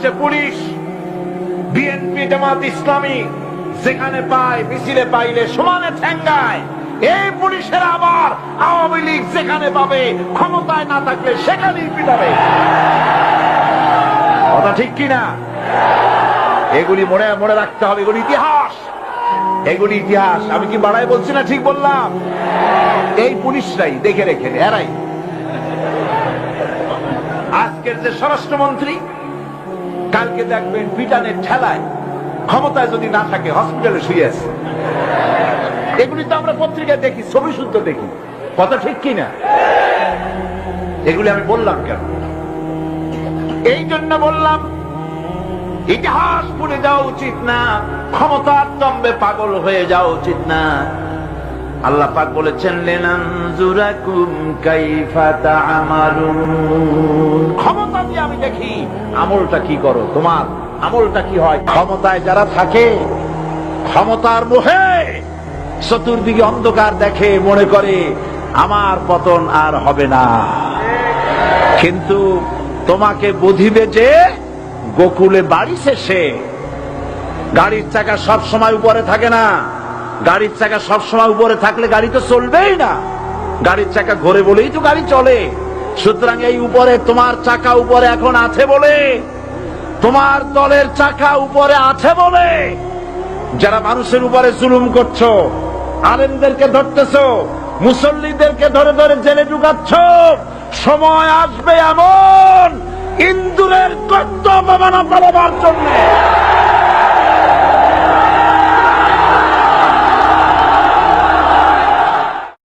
হচ্ছে police, BNP, Jamaat Islami যেখানে পায় মিছিলে পাইলে সমানে ঠেঙ্গায়। এই পুলিশের আবার আওয়ামী লীগ যেখানে পাবে, ক্ষমতায় না থাকলে সেখানেই পিটাবে। কথা ঠিক কিনা? এগুলি মনে মনে রাখতে হবে, এগুলি ইতিহাস, এগুলি ইতিহাস। আমি কি বাড়াই বলছি না? ঠিক বললাম? এই পুলিশরাই দেখে রেখে এরাই আজকের যে স্বরাষ্ট্রমন্ত্রী, কালকে দেখবেন পিটানের ঠেলায় ক্ষমতায় যদি না থাকে হসপিটালে শুয়ে আছে। এগুলি তো আমরা পত্রিকায় দেখি, ছবি শুদ্ধ দেখি। কথা ঠিক কিনা? এগুলি আমি বললাম কেন? এই জন্য বললাম, ইতিহাস ভুলে যাওয়া উচিত না, ক্ষমতার দম্ভে পাগল হয়ে যাওয়া উচিত না। আল্লাহ পাক বলেছেন, লিনানজুরাকুম কাইফা তা'মালুন, ক্ষমতা দিয়ে আমি দেখি আমলটা কি করো, তোমার আমলটা কি হয়। ক্ষমতায় যারা থাকে, ক্ষমতার মোহে চতুর্দিকে অন্ধকার দেখে, মনে করে আমার পতন আর হবে না। কিন্তু তোমাকে বুঝিবে যে গোকুলে বাড়ি শেষে গাড়ির চাকা সব সময় উপরে থাকে না। গাড়ির চাকা সব সময় উপরে থাকলে গাড়ি তো চলবেই না। গাড়ির চাকা ঘোরে বলেই তো গাড়ি চলে। সুতরাং এই উপরে তোমার চাকা উপরে এখন আছে বলে, তোমার দলের চাকা উপরে আছে বলে যারা মানুষের উপরে জুলুম করছো, আলেমদেরকে ধরতেছো, মুসল্লিদেরকে ধরে ধরে জেলে ঢুকাচ্ছ, সময় আসবে এমন ইন্দুরের কর্তব্য মানা পালাবার জন্য